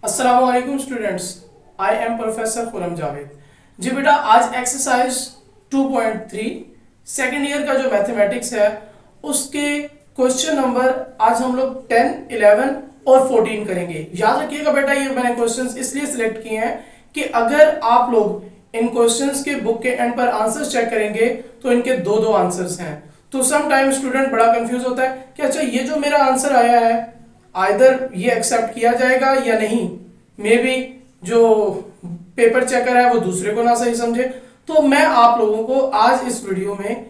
अस्सलामुअलैकुम students, I am professor Khurram Javed. जी बेटा, आज एक्सरसाइज 2.3 सेकेंड ईयर का जो मैथमेटिक्स है उसके क्वेश्चन नंबर आज हम लोग 10, 11 और 14 करेंगे। याद रखिएगा बेटा, ये मैंने क्वेश्चंस इसलिए सिलेक्ट किए हैं कि अगर आप लोग इन क्वेश्चंस के बुक के एंड पर आंसर्स चेक करेंगे तो इनके दो दो आंसर्स हैं। तो सम टाइम स्टूडेंट बड़ा कंफ्यूज होता है कि अच्छा ये जो मेरा आंसर आया है आइदर ये एक्सेप्ट किया जाएगा या नहीं, मे बी जो पेपर चेकर है वो दूसरे को ना सही समझे। तो मैं आप लोगों को आज इस वीडियो में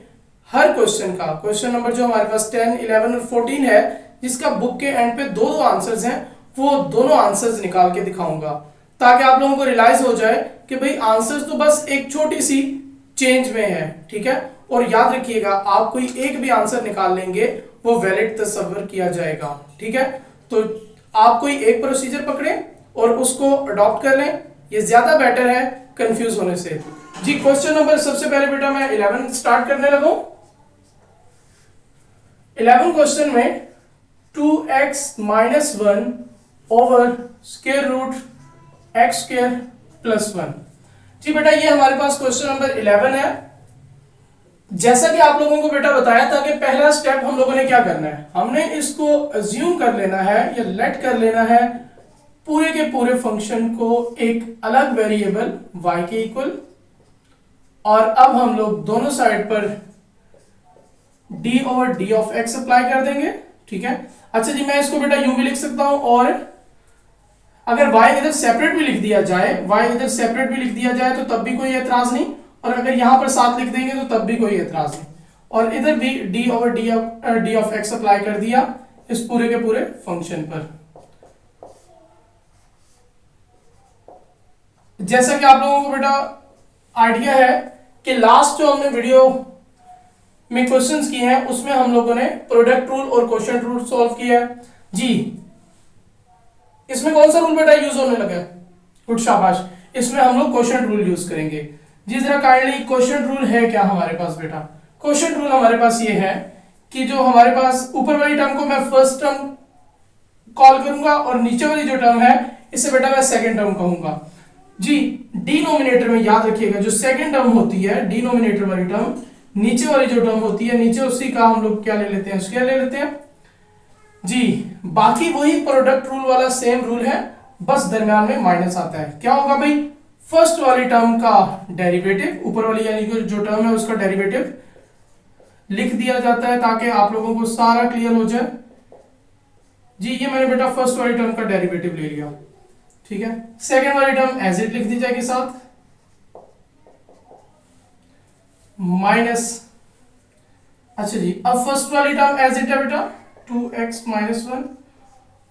हर क्वेश्चन का क्वेश्चन नंबर जो हमारे पास 10, 11 और 14 है जिसका बुक के एंड पे दो दो आंसर्स हैं, वो दोनों आंसर्स निकाल के दिखाऊंगा ताकि आप लोगों को रियलाइज हो जाए कि भाई आंसर्स तो बस एक छोटी सी चेंज में है। ठीक है, और याद रखिएगा आप कोई एक भी आंसर निकाल लेंगे वो वैलिड तस्वर किया जाएगा। ठीक है, तो आप कोई एक प्रोसीजर पकड़े और उसको अडॉप्ट कर लें, ये ज्यादा बेटर है कंफ्यूज होने से। जी क्वेश्चन नंबर सबसे पहले बेटा मैं 11 स्टार्ट करने लगा। 11 क्वेश्चन में 2x minus 1 over square root x square plus 1। Ji बेटा, ये हमारे पास क्वेश्चन नंबर 11 है। जैसा कि आप लोगों को बेटा बताया था कि पहला स्टेप हम लोगों ने क्या करना है, हमने इसको अज्यूम कर लेना है या लेट कर लेना है पूरे के पूरे फंक्शन को एक अलग वेरिएबल y के इक्वल, और अब हम लोग दोनों साइड पर d over D of x apply कर देंगे। ठीक है, अच्छा जी मैं इसको बेटा यूं भी लिख सकता हूं, और अगर y इधर सेपरेट भी लिख दिया जाए, तो तब भी कोई एतराज नहीं, और अगर यहां पर साथ लिख देंगे तो तब भी कोई एतराज नहीं, और इधर भी d over D of x apply कर दिया इस पूरे के पूरे फंक्शन पर। जैसा कि आप लोगों को बेटा आइडिया है कि लास्ट जो हमने वीडियो में क्वेश्चंस किए हैं उसमें हम लोगों ने प्रोडक्ट रूल और क्वोशिएंट रूल सॉल्व किया है। जी इसमें कौन सा रूल बेटा यूज होने लगा है? गुड, शाबाश, इसमें हम लोग क्वोशिएंट रूल यूज करेंगे। जी जरा काइंडली, क्वोशिएंट रूल है क्या हमारे पास बेटा? क्वोशिएंट रूल हमारे पास ये है कि जो हमारे पास ऊपर वाली टर्म को मैं फर्स्ट टर्म कॉल करूंगा और नीचे वाली जो टर्म है इसे बेटा मैं सेकेंड टर्म कहूंगा। जी डिनोमिनेटर में याद रखिएगा जो सेकंड टर्म होती है, डिनोमिनेटर वाली टर्म, नीचे वाली जो टर्म होती है नीचे उसी का हम लोग क्या ले लेते हैं, स्क्वायर ले लेते हैं। जी बाकी वही प्रोडक्ट रूल वाला सेम रूल है, बस दरम्यान में माइनस आता है। क्या होगा भाई, फर्स्ट वाली टर्म का डेरिवेटिव, ऊपर वाली यानी कि जो टर्म है उसका डेरिवेटिव लिख दिया जाता है ताकि आप लोगों को सारा क्लियर हो जाए। जी ये मैंने बेटा फर्स्ट वाली टर्म का डेरिवेटिव ले लिया। ठीक है, सेकेंड वाली टर्म एज इट लिख दी जाएगी साथ, माइनस। अच्छा जी, अब फर्स्ट वाली टर्म एज इट है बेटा 2x माइनस 1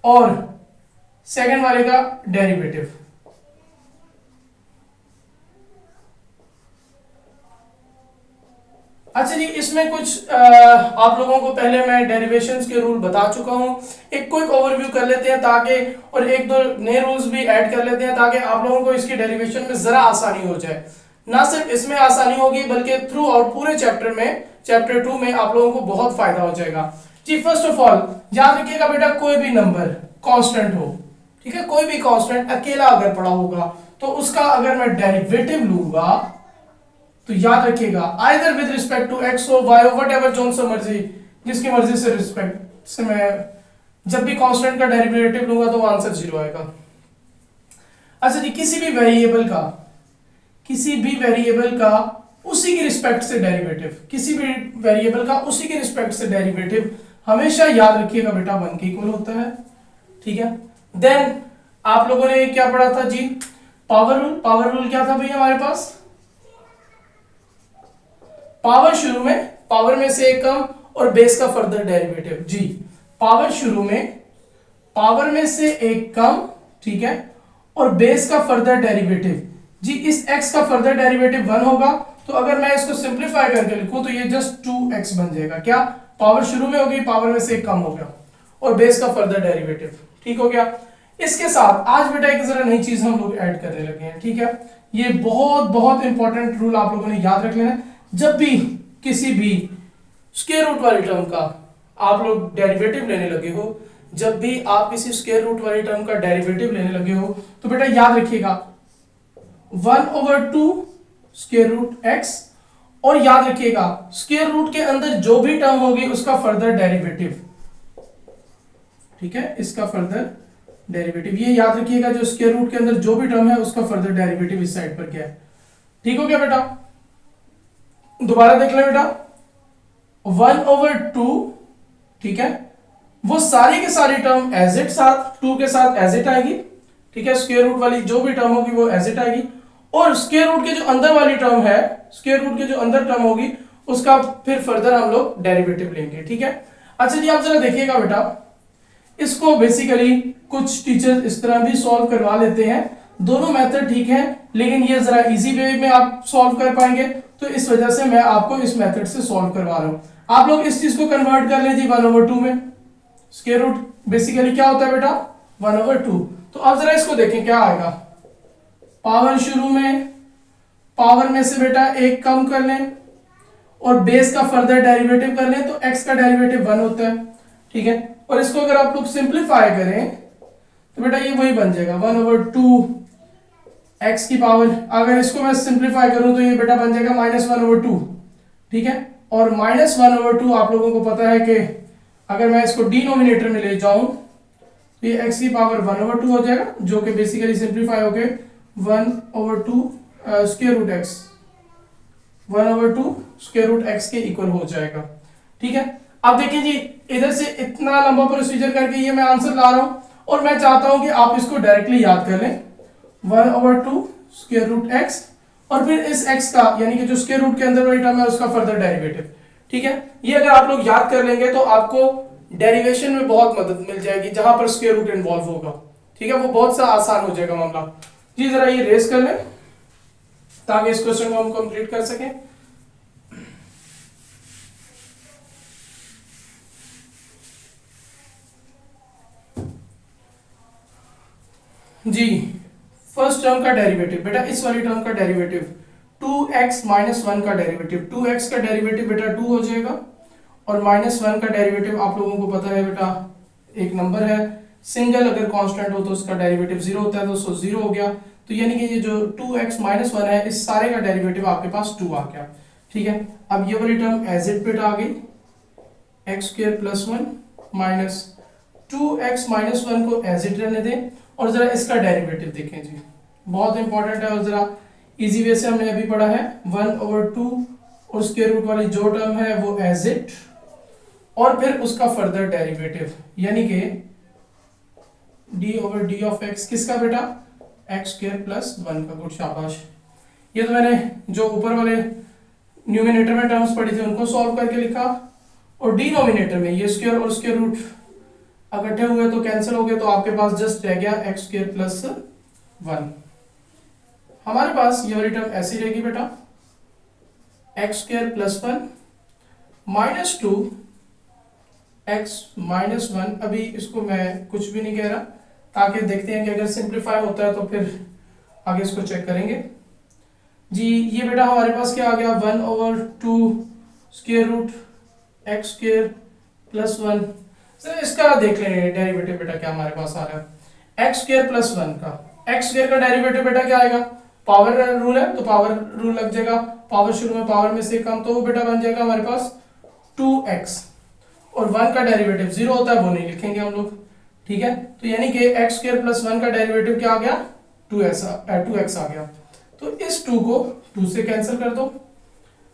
और सेकेंड वाले का डेरिवेटिव। अच्छा जी, इसमें कुछ आप लोगों को पहले मैं डेरिवेशंस के रूल बता चुका हूं, एक क्विक ओवरव्यू कर लेते हैं ताकि, और एक दो नए रूल्स भी ऐड कर लेते हैं ताकि आप लोगों को इसकी डेरिवेशन में जरा आसानी हो जाए। ना सिर्फ इसमें आसानी होगी बल्कि थ्रू आउट पूरे चैप्टर में, चैप्टर 2 में आप लोगों को बहुत फायदा हो जाएगा। जी फर्स्ट ऑफ ऑल याद रखिएगा बेटा, कोई भी नंबर कांस्टेंट हो, ठीक है, कोई भी कांस्टेंट अकेला अगर पड़ा होगा तो उसका अगर मैं डेरिवेटिव लूंगा तो याद रखिएगा either with respect to x हो, वाई हो, व्हाटएवर, जोन सा मर्जी, जिसकी मर्जी से रिस्पेक्ट से मैं जब भी कांस्टेंट का डेरिवेटिव लूंगा तो आंसर 0 आएगा। अच्छा जी, किसी भी वेरिएबल का उसी की रिस्पेक्ट से डेरिवेटिव, किसी भी वेरिएबल का उसी की रिस्पेक्ट से डेरिवेटिव हमेशा याद रखिएगा बेटा 1 के इक्वल होता है। ठीक है, देन आप लोगों ने क्या पढ़ा था जी, पावर रूल। पावर रूल क्या था भाई हमारे पास, पावर शुरू में, पावर में से एक कम और बेस का फर्दर डेरिवेटिव। जी पावर शुरू में, पावर में से एक कम, ठीक है, और बेस का फर्दर डेरिवेटिव। जी इस x का फर्दर डेरिवेटिव 1 होगा, तो अगर मैं इसको सिंपलीफाई करके लिखूं तो ये जस्ट 2x बन जाएगा। क्या, पावर शुरू में होगी, पावर में से एक कम हो गया और बेस का फर्दर डेरिवेटिव। ठीक हो गया। इसके साथ आज बेटा एक जरा नई चीज हम लोग ऐड करने लगे हैं। ठीक है, ये बहुत बहुत इंपॉर्टेंट रूल आप लोगों ने याद रख लेना है। जब भी किसी भी स्क्वायर रूट वाली टर्म का आप लोग डेरिवेटिव लेने लगे हो, जब भी आप किसी स्क्वायर रूट वाली टर्म का डेरिवेटिव लेने लगे हो तो बेटा याद रखिएगा 1/2 स्क्वायर रूट एक्स, और याद रखिएगा स्क्वायर रूट के अंदर जो भी टर्म होगी उसका फर्दर डेरिवेटिव, ठीक है, इसका फर्दर डेरिवेटिव, ये याद रखिएगा जो स्क्वायर रूट के अंदर जो भी टर्म है उसका फर्दर डेरिवेटिव इस साइड पर क्या है। ठीक हो गया बेटा, दोबारा देख ले बेटा 1/2, ठीक है, वो सारी के सारी टर्म एज इट साथ 2 के साथ एज इट आएगी, ठीक है, स्क्वायर रूट वाली जो भी टर्म होगी वो एज इट आएगी, और स्क्वायर रूट के जो अंदर वाली टर्म है, स्क्वायर रूट के जो अंदर टर्म होगी उसका फिर फर्दर हम लोग डेरिवेटिव लेंगे, ठीक है। अच्छा जी, आप जरा देखिएगा बेटा, इसको बेसिकली कुछ टीचर्स इस तरह भी सॉल्व करवा लेते हैं, दोनों मेथड ठीक है, लेकिन ये जरा इजी वे में आप सॉल्व कर पाएंगे, तो इस वजह से मैं आपको इस मेथड से सॉल्व करवा रहा हूं। आप लोग इस चीज को कन्वर्ट कर लें जी 1/2 में, स्क्वायर रूट बेसिकली क्या होता है बेटा 1/2, तो अब जरा इसको देखें क्या आएगा, पावर शुरू में, पावर में से बेटा एक कम कर लें और बेस का फर्दर डेरिवेटिव कर लें तो x का डेरिवेटिव 1 होता है, ठीक है, और इसको अगर आप लोग सिंप्लीफाई करें तो बेटा ये वही बन जाएगा 1/2 x की पावर, अगर इसको मैं सिंप्लीफाई करूं तो ये बेटा बन जाएगा -1/2, ठीक है, और -1/2 आप लोगों को पता है कि अगर मैं इसको डिनोमिनेटर में ले जाऊं तो ये x की पावर 1/2 हो जाएगा, जो कि बेसिकली सिंप्लीफाई होके 1/2 square root x 1/2 square root x के इक्वल हो जाएगा, ठीक है। अब देखिए जी, इधर से इतना लंबा प्रोसीजर करके ये मैं आंसर ला रहा हूं, और मैं चाहता हूं कि आप इसको डायरेक्टली याद कर लें 1/2 स्क्वायर रूट x, और फिर इस x का यानी कि जो स्क्वायर रूट के अंदर वाली टर्म है उसका फर्दर डेरिवेटिव, ठीक है। ये अगर आप लोग याद कर लेंगे तो आपको डेरिवेशन में बहुत मदद मिल जाएगी जहां पर स्क्वायर रूट इन्वॉल्व होगा, ठीक है, वो बहुत सा आसान हो जाएगा मामला। जी जरा ये रेस कर लें ताकि इस क्वेश्चन को हम कंप्लीट कर सकें। जी फर्स्ट टर्म का डेरिवेटिव बेटा, इस वाली टर्म का डेरिवेटिव 2x - 1 का डेरिवेटिव, 2x का डेरिवेटिव बेटा 2 हो जाएगा, और -1 का डेरिवेटिव आप लोगों को पता है बेटा एक नंबर है, सिंगल अगर कांस्टेंट हो तो उसका डेरिवेटिव 0 होता है, तो उसको 0 हो गया, तो यानी कि ये जो 2x - 1 है इस सारे का डेरिवेटिव आपके पास 2 आ गया, ठीक है। अब ये वाली टर्म एज इट बेटा आ गई x² + 1 माइनस 2x - 1 को एज इट रहने दें, और जरा इसका डेरिवेटिव देखें जी, बहुत इंपॉर्टेंट है, और जरा इजी वे से हमने अभी पढ़ा है 1/2 और स्क्वायर रूट वाली जो टर्म है वो एज इट, और फिर उसका फर्दर डेरिवेटिव यानी कि d/d ऑफ x किसका बेटा x² + 1 का, गुड शाबाश। ये तो मैंने जो ऊपर वाले न्यूमिनेटर में टर्म्स पढ़ी थी उनको सॉल्व करके लिखा, और डिनोमिनेटर में ये स्क्वायर और स्क्वायर रूट इकट्ठे हुए तो कैंसिल हो गए, तो आपके पास जस्ट रह गया x² + 1। हमारे पास ये वाली टर्म ऐसी रहेगी बेटा x² + 1 -2 x - 1, अभी इसको मैं कुछ भी नहीं कह रहा ताकि देखते हैं कि अगर सिंप्लीफाई होता है तो फिर आगे इसको चेक करेंगे। जी ये बेटा हमारे पास क्या आ गया 1/2 स्क्वायर रूट x² + 1, सर इसका देख लेंगे डेरिवेटिव बेटा क्या हमारे पास आ रहा है x² + 1 का, x² का डेरिवेटिव बेटा क्या आएगा, पावर रूल है तो पावर रूल लग जाएगा, पावर शुरू में पावर में से कम, तो वो बेटा बन जाएगा हमारे पास 2x, और 1 का डेरिवेटिव 0 होता है वो नहीं लिखेंगे हम लोग, ठीक है, तो यानी कि x² + 1 का डेरिवेटिव क्या आ गया 2x आ गया, तो इस 2 को 2 से कैंसिल कर दो,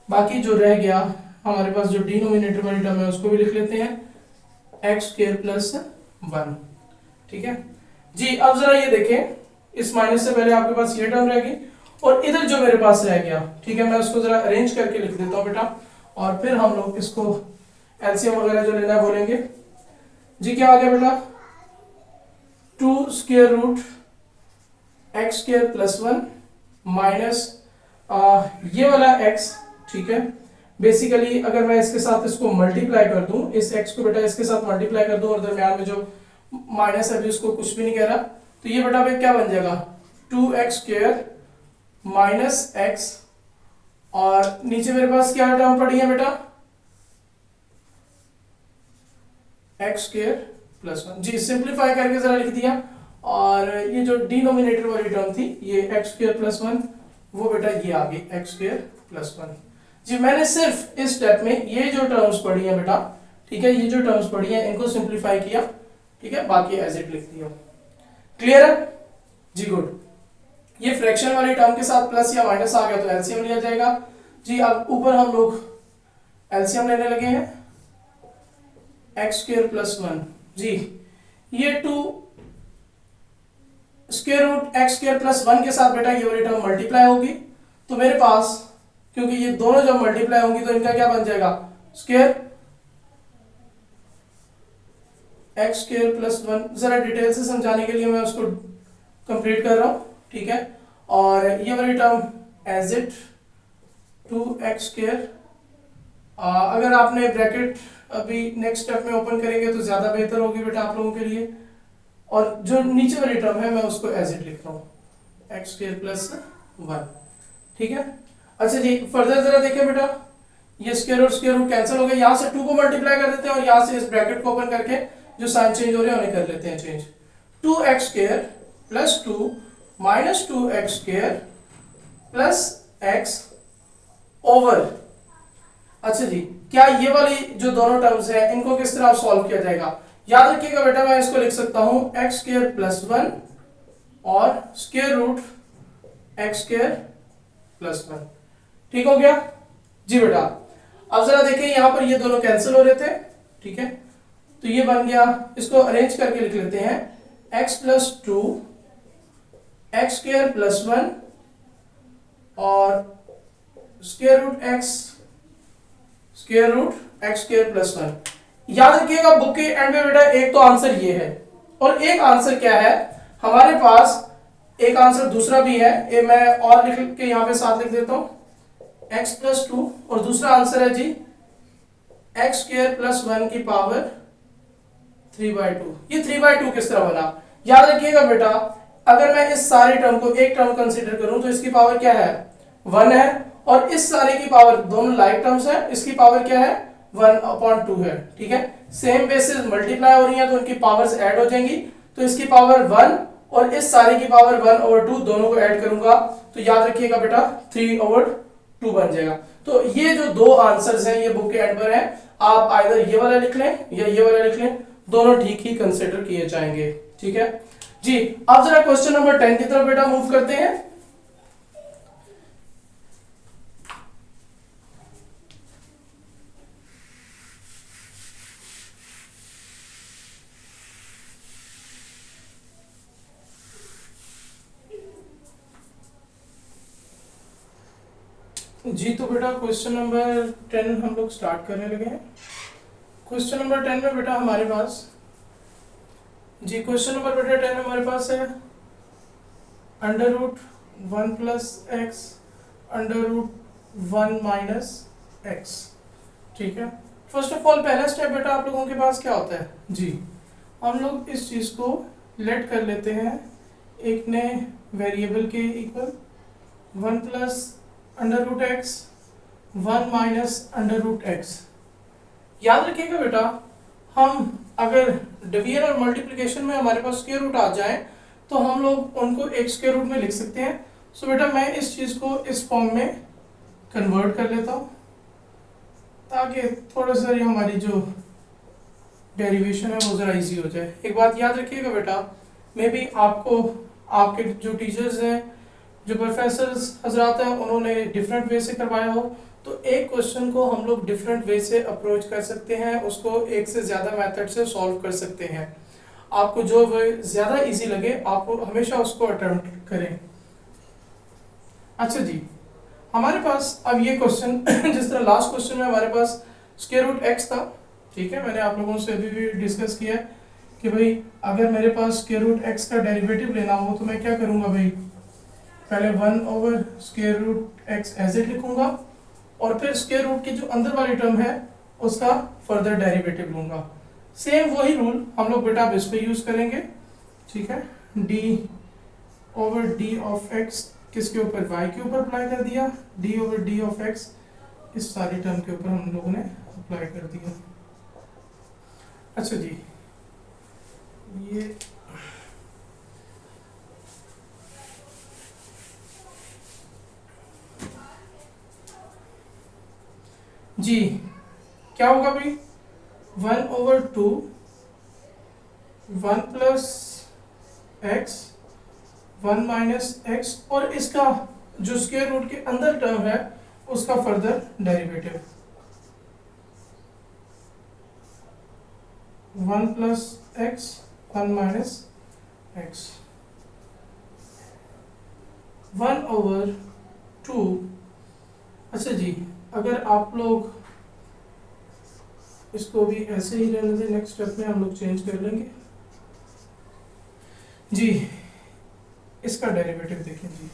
बाकी जो रह गया हमारे पास जो डिनोमिनेटर वाली टर्म है उसको भी लिख लेते हैं x² + 1, ठीक है जी। अब जरा ये देखें, इस माइनस से पहले आपके पास ये टर्म रहेगी, और इधर जो मेरे पास रह गया, ठीक है, मैं उसको जरा अरेंज करके लिख देता हूं बेटा, और फिर हम लोग इसको एलसीएम वगैरह जो लेना है वो लेंगे। जी क्या आ गया बेटा 2 स्क्वायर रूट x² + 1 माइनस ये वाला x, ठीक है, बेसिकली अगर मैं इसके साथ इसको मल्टीप्लाई कर दूं, इस x को बेटा इसके साथ मल्टीप्लाई कर दूं, और दरमियान में जो माइनस है अभी उसको कुछ भी नहीं कह रहा, तो ये बेटा भाई क्या बन जाएगा 2x² - x, और नीचे मेरे पास क्या टर्म पड़ी है बेटा x² प्लस 1। जी सिंप्लीफाई करके जरा लिख दिया, और ये जो डिनोमिनेटर वाली टर्म थी ये एक्स स्क्वायर प्लस 1, वो बेटा ये आ गई एक्स स्क्वायर प्लस 1। जी मैंने सिर्फ इस स्टेप में ये जो टर्म्स पढ़ी है बेटा, ठीक है, ये जो टर्म्स पढ़ी है इनको सिंप्लीफाई किया, ठीक है, बाकी एज इट लिख दिया। क्लियर है जी, गुड। ये फ्रैक्शन वाली टर्म के साथ प्लस या माइनस आ गया तो एलसीएम लिया जाएगा। जी अब ऊपर हम लोग एलसीएम लेने लगे हैं, एक्स स्क्वायर प्लस 1। जी ये 2 square root x square plus 1 के साथ बेटा ये वाली टर्म मल्टीप्लाई होगी, तो मेरे पास क्योंकि ये दोनों जब मल्टीप्लाई होंगी तो इनका क्या बन जाएगा, स्क्वायर एक्स स्क्वायर प्लस 1। जरा डिटेल से समझाने के लिए मैं उसको कंप्लीट कर रहा हूं, ठीक है। और ये वाली term as it 2x square, अगर आपने ब्रैकेट अभी नेक्स्ट स्टेप में ओपन करेंगे तो ज्यादा बेहतर होगी बेटा आप लोगों के लिए। और जो नीचे वाली टर्म है मैं उसको एज इट लिख रहा हूं, एक्स स्क्वायर प्लस 1, ठीक है। अच्छा जी फर्दर जरा देखें बेटा, ये स्क्वायर और स्क्वायर रूट कैंसिल हो गए, यहां से 2 को मल्टीप्लाई कर देते हैं और यहां से इस ब्रैकेट को ओपन करके जो साइन चेंज हो रहे हैं उन्हें कर लेते हैं change. 2x square plus 2 minus 2x square plus x over. अच्छा जी क्या ये वाली जो दोनों टर्म्स हैं इनको किस तरह सॉल्व किया जाएगा, याद रखिएगा बेटा मैं इसको लिख सकता हूं एक्स स्क्वायर प्लस 1 और square root x square plus 1, ठीक हो गया जी बेटा। अब जरा देखें यहां पर ये दोनों कैंसिल हो रहे थे, ठीक है, तो ये बन गया, इसको अरेंज करके लिख लेते हैं x plus 2 x square plus 1 और square root x square plus 1। याद रखिएगा बुक के एंड में बेटा एक तो आंसर ये है और एक आंसर क्या है हमारे पास, एक आंसर दूसरा भी है, ये मैं और लिख के यहां पे साथ लिख देता हूं x प्लस 2 और दूसरा आंसर है जी एक्स स्क्वायर प्लस 1 की पावर 3/2। ये 3/2 किस तरह बना, याद रखिएगा बेटा अगर मैं इस सारी टर्म को एक टर्म कंसीडर करूं तो इसकी पावर क्या है 1 है, और इस सारे की पावर दोनों लाइक टर्म्स है, इसकी पावर क्या है 1/2 है, ठीक है। सेम बेसिस मल्टीप्लाई हो रही है तो उनकी पावर्स ऐड हो जाएंगी, तो इसकी पावर 1 और इस सारे की पावर 1/2 दोनों को ऐड करूंगा तो याद रखिएगा बेटा 3/2 बन जाएगा। तो ये जो दो आंसर्स हैं ये बुक के एंड पर है, आप आइदर ये वाला लिख लें या ये वाला लिख लें, दोनों ठीक ही कंसीडर किए जाएंगे, ठीक है जी। अब जरा क्वेश्चन नंबर 10 की तरफ बेटा मूव करते हैं। जी तो बेटा क्वेश्चन नंबर 10 हम लोग स्टार्ट करने लगे हैं। क्वेश्चन नंबर 10 में बेटा हमारे पास जी क्वेश्चन नंबर बेटा 10 हमारे पास है under root 1 plus x under root 1 minus x, ठीक है। फर्स्ट ऑफ ऑल पहला स्टेप बेटा आप लोगों के पास क्या होता है जी, हम लोग इस चीज को लेट कर लेते हैं एक नए वेरिएबल के equal 1 plus under root x 1 minus under root x. याद रखिएगा बेटा हम अगर डिवीजन और मल्टीप्लिकेशन में हमारे पास स्क्वायर रूट आ जाए तो हम लोग उनको एक स्क्वायर रूट में लिख सकते हैं। सो बेटा मैं इस चीज को इस फॉर्म में कन्वर्ट कर लेता हूं ताकि थोड़ा सा हमारी जो डेरिवेशन है वो जरा इजी हो जाए। एक बात याद रखिएगा बेटा, मे बी आपको आपके जो टीचर्स हैं जो प्रोफेसर्स हजरात हैं उन्होंने डिफरेंट वे से करवाया हो, तो एक क्वेश्चन को हम लोग डिफरेंट वे से अप्रोच कर सकते हैं, उसको एक से ज़्यादा मेथड से सॉल्व कर सकते हैं। आपको जो वे ज़्यादा इजी लगे आप हमेशा उसको अटेम्प्ट करें। अच्छा जी हमारे पास अब ये क्वेश्चन जिस तरह लास्ट क्वेश्चन में हमारे पास स्क्वायर रूट एक्स था, ठीक है, मैंने आप लोगों से अभी भी डिस्कस किया है कि भाई अगर मेरे पास स्क्वायर रूट एक्स का डेरिवेटिव लेना हो तो मैं क्या करूँगा भाई, पहले 1 over square root x as it लिखूंगा और फिर स्क्वायर रूट की जो अंदर वाली टर्म है उसका फर्दर डेरिवेटिव लूंगा। सेम वही रूल हम लोग बेटा इस पे यूज करेंगे, ठीक है। D over D of x किसके ऊपर, वाई के ऊपर अप्लाई कर दिया, D over D of x इस सारी टर्म के ऊपर हम लोगों ने अप्लाई कर दिया। अच्छा जी ये जी क्या होगा भाई, 1/2 1 प्लस एक्स 1 माइनस एक्स, और इसका जो स्क्वायर रूट के अंदर टर्म है उसका further derivative 1 plus x 1 minus x 1/2। अच्छा जी, अगर आप लोग इसको भी ऐसे ही रहने दें, नेक्स्ट स्टेप में हम लोग चेंज कर लेंगे जी। इसका डेरिवेटिव देखें जी।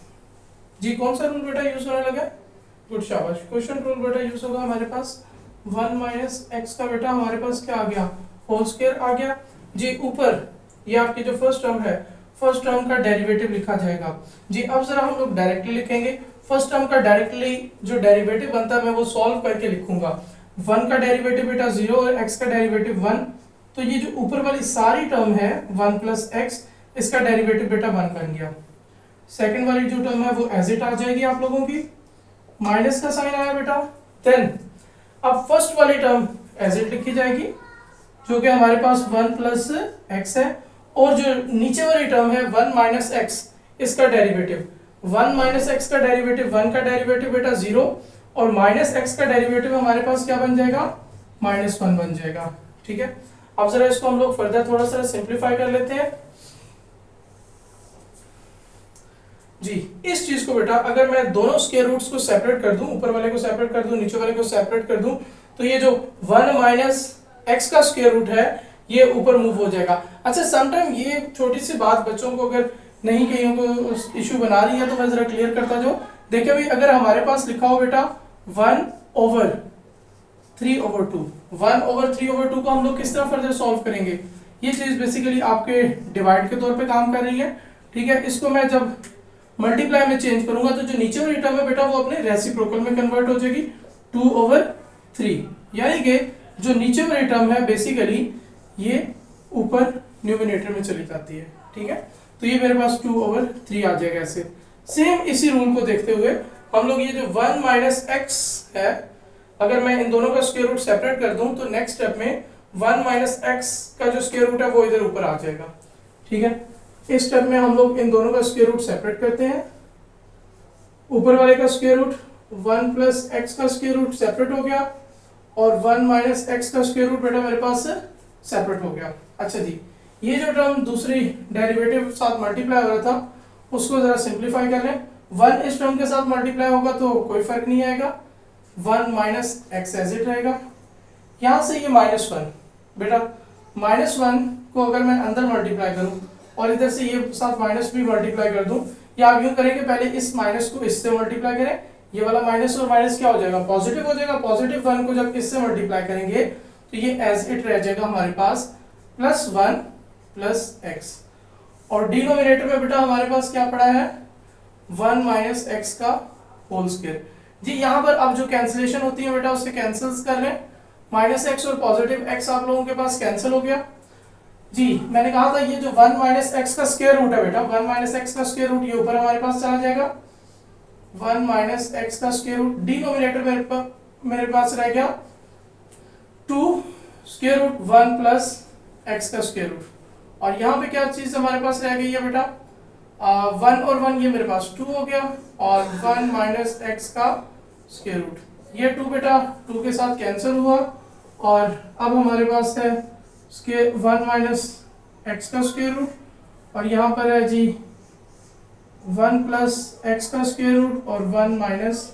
जी कौन सा रूल बेटा यूज होने लगा? गुड, शाबाश। क्वेश्चन रूल बेटा यूज होगा हमारे पास 1 माइनस एक्स का बेटा हमारे पास क्या आ गया, होल स्क्वायर आ गया जी। ऊपर ये आपकी जो फर्स्ट टर्म है, फर्स्ट टर्म का डेरिवेटिव लिखा जाएगा जी। अब जरा हम लोग डायरेक्टली लिखेंगे। फर्स्ट टर्म का डायरेक्टली जो डेरिवेटिव बनता है मैं वो सॉल्व करके लिखूंगा। 1 का डेरिवेटिव बेटा 0 और x का डेरिवेटिव 1, तो ये जो ऊपर वाली सारी टर्म है 1 प्लस एक्स, इसका डेरिवेटिव बेटा 1 बन गया। सेकंड वाली जो टर्म है वो एज इट आ जाएगी आप लोगों की, माइनस का साइन आया बेटा। देन अब फर्स्ट वाली टर्म एज इट लिखी जाएगी जो कि हमारे पास 1 प्लस एक्स है, और जो नीचे वाली टर्म है 1 माइनस एक्स, इसका डेरिवेटिव 1 माइनस एक्स का डेरिवेटिव 1 का डेरिवेटिव बेटा 0, और माइनस एक्स का डेरिवेटिव हमारे पास क्या बन जाएगा, -1 बन जाएगा। ठीक है, अब जरा इसको हम लोग फर्दर थोड़ा सा सिंप्लीफाई कर लेते हैं जी। इस चीज को बेटा अगर मैं दोनों स्क्वायर रूट्स को सेपरेट कर दूं, ऊपर वाले को सेपरेट कर दूं, नीचे वाले को सेपरेट कर दूं, तो ये जो 1 माइनस एक्स का स्क्वायर रूट है ये ऊपर मूव हो जाएगा। अच्छा, समटाइम ये छोटी सी बात बच्चों को अगर नहीं कहीं को इशू बना रही है तो मैं जरा क्लियर करता जाऊं। देखिए भाई, अगर हमारे पास लिखा हो बेटा 1/3/2, 1/3/2 को हम लोग किस तरह फर्दर सॉल्व करेंगे, ये चीज बेसिकली आपके डिवाइड के तौर पे काम कर रही है। ठीक है, इसको मैं जब मल्टीप्लाई में चेंज करूंगा तो जो नीचे वाली टर्म है बेटा वो अपने रेसिप्रोकल में कन्वर्ट हो जाएगी 2/3, यानी कि जो नीचे वाली टर्म है बेसिकली ये ऊपर न्यूमिनेटर में चली जाती है। ठीक है, तो ये मेरे पास 2/3 आ जाएगा। ऐसे सेम इसी रूल को देखते हुए हम लोग ये जो 1 माइनस एक्स है, अगर मैं इन दोनों का स्क्वायर रूट सेपरेट कर दूं तो नेक्स्ट स्टेप में 1 माइनस एक्स का जो स्क्वायर रूट है वो इधर ऊपर आ जाएगा। ठीक है, इस स्टेप में हम लोग इन दोनों का स्क्वायर रूट सेपरेट करते हैं। ऊपर वाले का स्क्वायर रूट 1 प्लस एक्स का स्क्वायर रूट सेपरेट हो गया, और 1 माइनस एक्स का स्क्वायर रूट बेटा मेरे पास सेपरेट हो गया। अच्छा जी, ये जो टर्म दूसरी डेरिवेटिव साथ मल्टीप्लाई हो रहा था उसको जरा सिंप्लीफाई कर लें। 1 इस टर्म के साथ मल्टीप्लाई होगा तो कोई फर्क नहीं आएगा, 1 माइनस एक्स एज इट रहेगा। यहां से ये -1 बेटा, -1 को अगर मैं अंदर मल्टीप्लाई करूं और इधर से ये साथ माइनस भी मल्टीप्लाई कर दूं, या आप यूं करेंगे पहले इस माइनस को इससे मल्टीप्लाई करें, ये वाला माइनस और माइनस क्या हो जाएगा, पॉजिटिव हो जाएगा। पॉजिटिव 1 को जब इससे मल्टीप्लाई करेंगे तो ये एज इट रह जाएगा हमारे पास +1 प्लस एक्स, और डिनोमिनेटर में बेटा हमारे पास क्या पड़ा है 1 माइनस एक्स का होल स्क्वायर जी। यहां पर अब जो कैंसिलेशन होती है बेटा उससे कैंसिल्स कर लें, -x और पॉजिटिव x आप लोगों के पास कैंसिल हो गया जी। मैंने कहा था ये जो 1 माइनस एक्स का स्क्वायर रूट है बेटा, 1 माइनस एक्स का स्क्वायर रूट ये ऊपर हमारे पास चला जाएगा, 1 माइनस एक्स का स्क्वायर रूट, डिनोमिनेटर मेरे पास रह गया 2 स्क्वायर रूट 1 प्लस एक्स का स्क्वायर रूट, और यहाँ पे क्या चीज हमारे पास रह गई है बेटा 1 और 1, ये मेरे पास 2 हो गया, और 1 माइनस एक्स का स्क्वायर रूट, ये 2 बेटा 2 के साथ कैंसिल हुआ, और अब हमारे पास है 1 माइनस एक्स का स्क्वायर रूट, और यहाँ पर है जी 1 प्लस एक्स का स्क्वायर रूट और 1 माइनस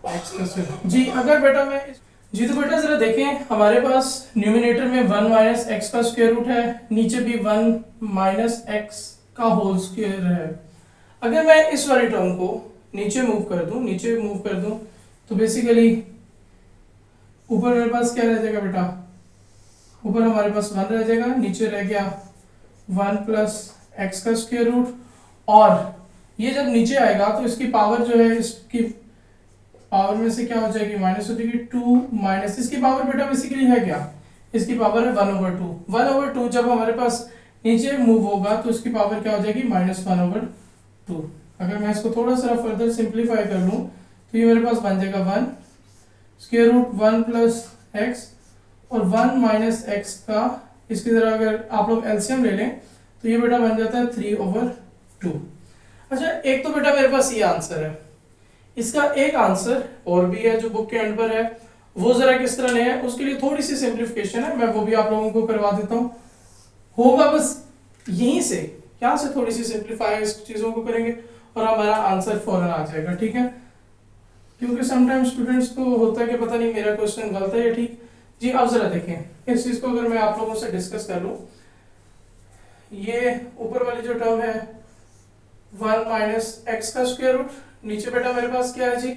एक्स का स्क्वायर रूट जी। अगर बेटा मैं जी, तो बेटा जरा देखें हमारे पास न्यूमिनेटर में 1 माइनस एक्स का स्क्वायर रूट है, नीचे भी 1 माइनस एक्स का होल स्क्वायर है। अगर मैं इस वाली टर्म को नीचे मूव कर दूं तो बेसिकली ऊपर मेरे पास क्या रह जाएगा बेटा, ऊपर हमारे पास 1 रह जाएगा, नीचे रह गया 1 प्लस एक्स का स्क्वायर रूट, और ये जब नीचे आएगा तो इसकी पावर जो है, इसकी पावर में से क्या हो जाएगी, माइनस हो जाएगी 2 माइनस इसकी पावर बेटा बेसिकली है क्या, इसकी पावर है 1/2। 1/2 जब हमारे पास नीचे मूव होगा तो उसकी पावर क्या हो जाएगी -1/2। अगर मैं इसको थोड़ा सा फर्दर सिंप्लीफाई कर लूँ तो ये मेरे पास बन जाएगा 1 स्क्वायर रूट 1 प्लस एक्स, और 1 माइनस एक्स का इसकी तरह अगर आप लोग एलसीएम ले लें तो ये बेटा बन जाता है 3/2। अच्छा, एक तो बेटा मेरे पास ये आंसर है, इसका एक आंसर और भी है जो बुक के एंड पर है, वो जरा किस तरह ले है उसके लिए थोड़ी सी सिंप्लीफिकेशन है, मैं वो भी आप लोगों को करवा देता हूँ। होगा बस यहीं से, यहाँ से थोड़ी सी सिंप्लीफाई इस चीजों को करेंगे और हमारा आंसर फौरन आ जाएगा, ठीक है। क्योंकि समटाइम्स स्टूडेंट्स को होता है कि पता नहीं मेरा क्वेश्चन गलत है या ठीक। जी अब जरा देखें इस चीज को, अगर मैं आप लोगों से डिस्कस कर लूं, ये ऊपर वाली जो टर्म है 1 माइनस एक्स का स्क्वायर रूट, नीचे बेटा मेरे पास क्या है जी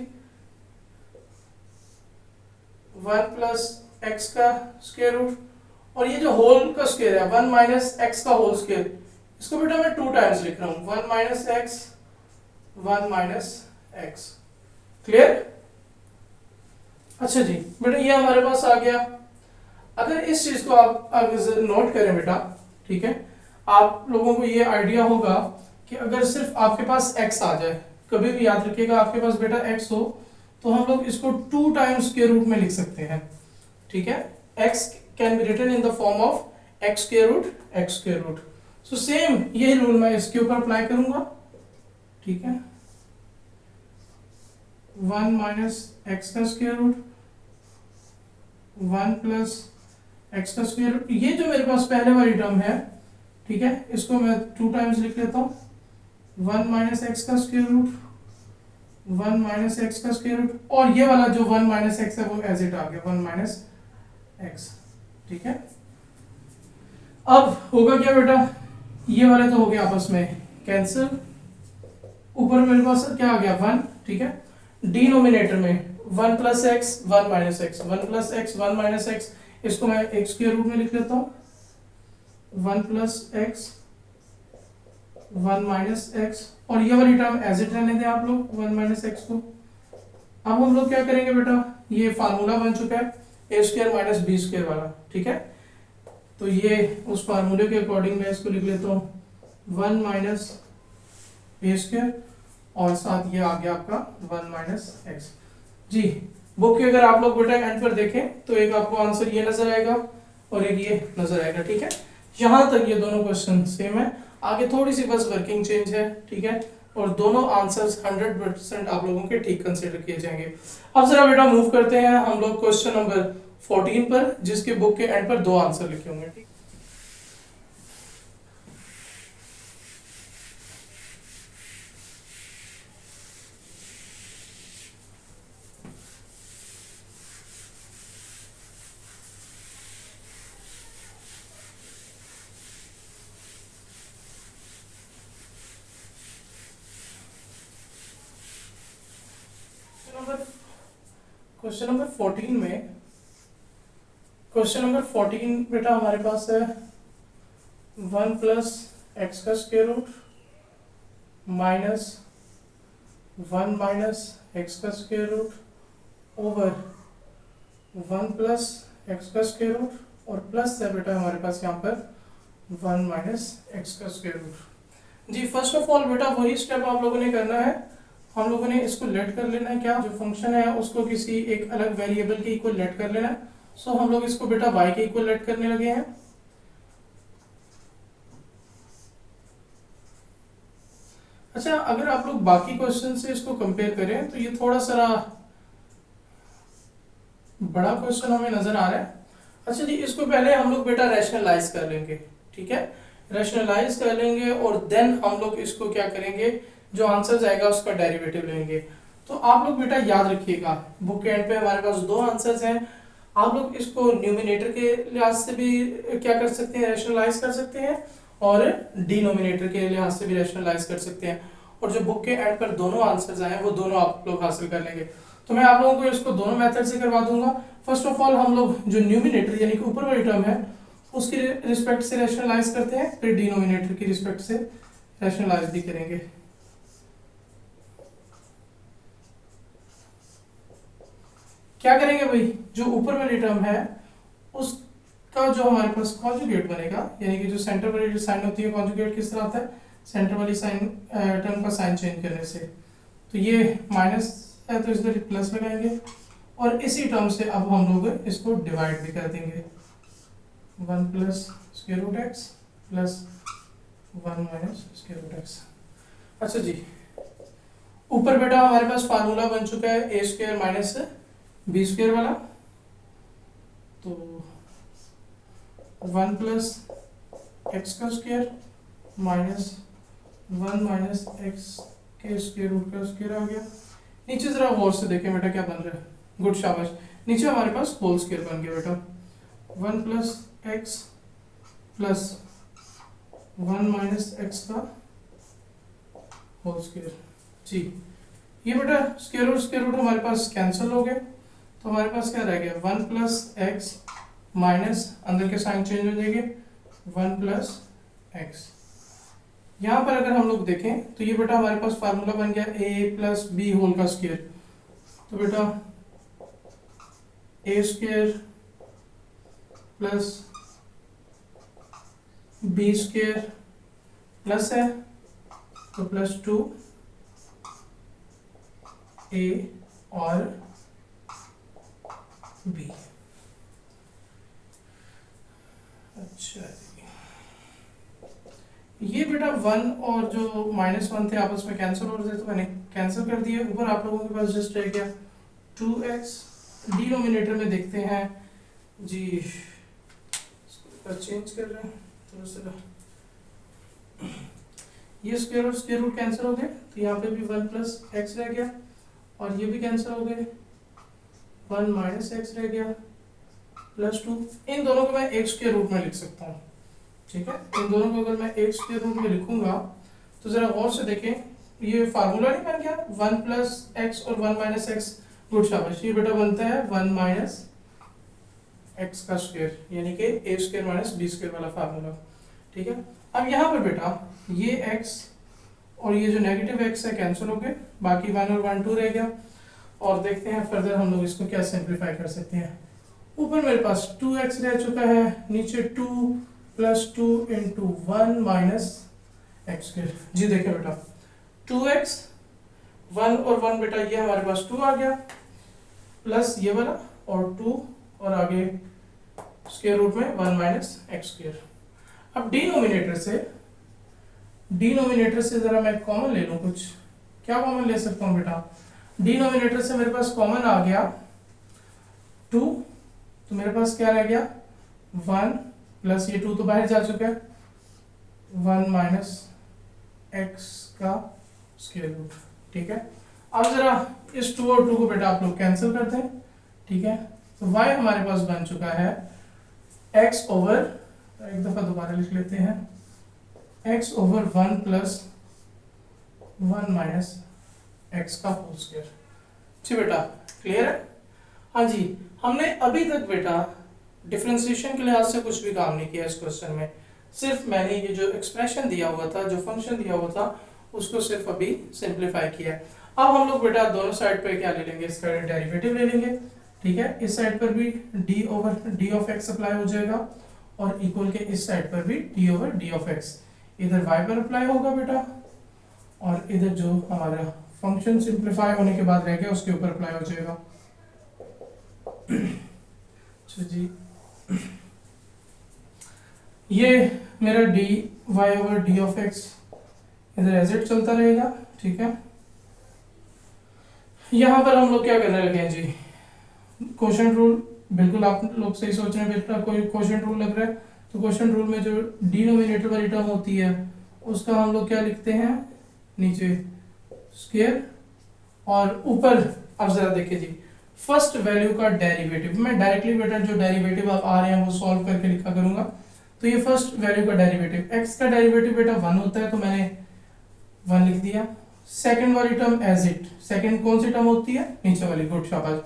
1 प्लस एक्स का स्क्वायर रूट, और ये जो होल का स्क्वायर है 1 माइनस एक्स का होल स्क्वायर, इसको बेटा मैं 2 टाइम्स लिख रहा हूं 1 minus x 1 minus x. Clear? अच्छा जी बेटा ये हमारे पास आ गया। अगर इस चीज को आप नोट करें बेटा, ठीक है, आप लोगों को ये आइडिया होगा कि अगर सिर्फ आपके पास x आ जाए, कभी भी याद रखिएगा आपके पास बेटा x हो तो हम लोग इसको 2 टाइम्स स्क्वायर रूट में लिख सकते हैं, ठीक है। x can be written in the form of x square root x square root. So same यही रूल मैं इसके ऊपर अप्लाई करूंगा, ठीक है। 1 माइनस एक्स का स्क्वायर रूट 1 प्लस एक्स का स्क्वायर रूट, ये जो मेरे पास पहले वाली टर्म है, ठीक है, इसको मैं 2 टाइम्स लिख लेता हूं 1 माइनस एक्स का स्क्वायर रूट 1 माइनस एक्स का स्क्वायर रूट, और ये वाला जो 1 माइनस एक्स है वो एज इट आ गया 1 माइनस एक्स, ठीक है। अब होगा क्या बेटा, ये वाले तो हो गया आपस में कैंसिल, ऊपर मेरे पास क्या आ गया 1, ठीक है। डिनोमिनेटर में 1 plus x 1 minus x 1 plus x 1 minus x, इसको मैं एक्स स्क्वायर रूट में लिख लेता हूं 1 प्लस एक्स 1 माइनस एक्स, और ये वाली टर्म एज इट रहने दें आप लोग 1 माइनस एक्स को। अब हम लोग क्या करेंगे बेटा, ये फार्मूला बन चुका है ए स्क्वायर माइनस बी स्क्वायर वाला, ठीक है। तो ये उस फार्मूले के अकॉर्डिंग मैं इसको लिख लेता हूँ 1 माइनस ए स्क्वायर, और साथ ये आ गया आपका 1 माइनस एक्स। जी बुक के अगर आप लोग बेटा एंड पर देखें तो एक आपको आंसर ये नजर आएगा और एक ये नजर आएगा, ठीक है। यहां तक ये दोनों क्वेश्चन सेम है, आगे थोड़ी सी बस वर्किंग चेंज है, ठीक है, और दोनों आंसर्स 100% आप लोगों के ठीक कंसीडर किए जाएंगे। अब जरा बेटा मूव करते हैं हम लोग क्वेश्चन नंबर 14 पर, जिसके बुक के एंड पर 2 आंसर लिखे होंगे, ठीक। क्वेश्चन नंबर 14 में, क्वेश्चन नंबर 14 बेटा हमारे पास है 1 प्लस एक्स का square root minus 1 minus x का square root over 1 plus x का स्क्वायर रूट, और प्लस है बेटा हमारे पास यहाँ पर 1 माइनस एक्स का स्क्वायर रूट। जी फर्स्ट ऑफ ऑल बेटा वही स्टेप आप लोगों ने करना है, हम लोगों ने इसको लेट कर लेना है, क्या जो फंक्शन है उसको किसी एक अलग वेरिएबल के इक्वल लेट कर लेना है। सो हम लोग इसको बेटा y के इक्वल लेट करने लगे हैं। अच्छा अगर आप लोग बाकी क्वेश्चन से इसको कंपेयर करें तो ये थोड़ा सा बड़ा क्वेश्चन हमें नजर आ रहा है। अच्छा जी इसको पहले हम लोग बेटा रैशनलाइज कर लेंगे, ठीक है, रैशनलाइज कर लेंगे और देन हम लोग इसको क्या करेंगे, जो आंसर जाएगा उसका डेरिवेटिव लेंगे। तो आप लोग बेटा याद रखिएगा बुक के एंड पे हमारे पास 2 आंसर्स हैं, आप लोग इसको न्यूमिनेटर के लिहाज से भी क्या कर सकते हैं, रैशनलाइज कर सकते हैं, और डिनोमिनेटर के लिहाज से भी रैशनलाइज कर सकते हैं, और जो बुक के एंड पर दोनों आंसर्स आए हैं वो दोनों आप लोग हासिल कर लेंगे। तो मैं आप लोगों को इसको दोनों मेथड से करवा दूंगा। फर्स्ट ऑफ ऑल हम लोग जो न्यूमिनेटर यानी कि ऊपर वाली टर्म है उसकी रिस्पेक्ट से रैशनलाइज करते हैं, फिर डिनोमिनेटर की रिस्पेक्ट से रैशनलाइज भी करेंगे। क्या करेंगे भाई, जो ऊपर वाली टर्म है उस का जो हमारे पास कॉन्जुगेट बनेगा, यानी कि जो सेंटर वाली जो साइन होती है कॉन्जुगेट किस तरह आता है, सेंटर वाली साइन टर्म का साइन चेंज करने से। तो ये माइनस है तो इधर प्लस लगाएंगे और इसी टर्म से अब हम लोग इसको डिवाइड भी कर देंगे, 1 plus square root x plus 1 minus square root x. अच्छा जी, ऊपर बेटा हमारे पास फार्मूला बन चुका है ए स्क्वायर माइनस बी स्क्वायर वाला, तो 1 प्लस एक्स का स्क्वायर माइनस 1 माइनस एक्स के स्क्वायर रूट का स्क्वायर आ गया। नीचे जरा गौर से देखें बेटा क्या बन रहा है, गुड शाबाश, नीचे हमारे पास होल स्क्वायर बन गया बेटा, 1 plus x plus 1 minus x का होल स्क्वायर। जी, ये बेटा स्क्वायर रूट हमारे पास कैंसिल हो गए, तो हमारे पास क्या रह गया, 1 प्लस एक्स माइनस अंदर के साइन चेंज हो जाएंगे 1 प्लस एक्स। यहाँ पर अगर हम लोग देखें तो ये बेटा हमारे पास फार्मूला बन गया a प्लस बी होल का स्क्वायर, तो बेटा a square plus b square plus है तो प्लस 2a और b। अच्छा, ये बेटा 1 और जो -1 थे आपस में कैंसिल हो रहे थे तो मैंने कैंसिल कर दिए। ऊपर आप लोगों के पास जस्ट रह गया 2x। डिनोमिनेटर में देखते हैं जी, इसको चेंज कर रहे हैं थोड़ा सा, ये स्क्वायर रूट कैंसिल हो गए तो यहाँ पे भी 1 प्लस एक्स रह गया और ये भी कैंसिल हो गए, 1 माइनस एक्स रह गया प्लस 2। इन दोनों को मैं एक स्क्वायर रूट में लिख सकता हूँ, ठीक है। इन दोनों को अगर मैं एक स्क्वायर रूट में लिखूंगा तो जरा गौर से देखें, ये फार्मूला नहीं बन गया 1 प्लस एक्स और 1 माइनस एक्स, गुड शाबाश, ये बेटा बनता है 1 माइनस एक्स का स्क्वायर, यानी कि ए स्क्वायर माइनस बी स्क्वायर वाला फार्मूला, ठीक है। अब यहाँ पर बेटा ये x और ये जो नेगेटिव x है कैंसिल हो गए, बाकी 1 और 1 2 रह गया। और देखते हैं फर्दर हम लोग इसको क्या सिंप्लीफाई कर सकते हैं। ऊपर मेरे पास 2x रह चुका है, नीचे 2 plus 2 into 1 minus x square. जी देखिए बेटा 2x 1 और 1 बेटा ये हमारे पास 2 आ गया प्लस ये वाला और 2 और आगे स्क्वायर रूट में 1 माइनस एक्स स्क्वायर। अब डिनोमिनेटर से जरा मैं कॉमन ले लूं, कुछ क्या कॉमन ले सकता हूं बेटा, डिनोमिनेटर से मेरे पास कॉमन आ गया 2, तो मेरे पास क्या रह गया 1 प्लस ये 2 तो बाहर जा चुका है 1 माइनस एक्स का स्क्वायर रूट, ठीक है। अब जरा इस 2 और 2 को बेटा आप लोग कैंसिल करते हैं, ठीक है। तो y हमारे पास बन चुका है x ओवर, एक दफा दोबारा लिख लेते हैं, x over 1 plus 1 minus x का होल स्क्वायर। जी बेटा क्लियर है। हाँ जी, हमने अभी तक बेटा डिफरेंशिएशन के लिहाज से कुछ भी काम नहीं किया इस क्वेश्चन में, सिर्फ मैंने ये जो एक्सप्रेशन दिया हुआ था, जो फंक्शन दिया हुआ था, उसको सिर्फ अभी सिंप्लीफाई किया है। अब हम लोग बेटा दोनों साइड पे क्या ले लेंगे, इसका डेरिवेटिव ले लेंगे, ठीक है। इस साइड पर भी d over d of x apply हो जाएगा और इक्वल के इस साइड पर भी d over d of x, इधर y पर अप्लाई होगा बेटा और इधर जो हमारा फंक्शन सिंप्लीफाई होने के बाद रह गया उसके ऊपर अप्लाई हो जाएगा। अच्छा जी, ये मेरा dy over d of x इधर एज इट चलता रहेगा, ठीक है। यहाँ पर हम लोग क्या करने लगे हैं जी, क्वोशंट रूल, बिल्कुल आप लोग सही सोच रहे हैं बेटा, कोई क्वोशंट रूल लग रहा है तो क्वोशंट रूल में जो डिनोमिनेटर वाली टर्म होती है उसका हम लोग क्या लिखते हैं, नीचे स्क्वायर और ऊपर। अब जरा देखिए जी, फर्स्ट वैल्यू का डेरिवेटिव, मैं डायरेक्टली बेटा जो डेरिवेटिव आप आ रहे हैं वो सॉल्व करके लिखा करूंगा। तो ये फर्स्ट वैल्यू का डेरिवेटिव, x का डेरिवेटिव बेटा 1 होता है तो मैंने 1 लिख दिया। सेकंड वाली टर्म एज इट, सेकंड कौन सी टर्म होती है, नीचे वाली, गुड शाबाश।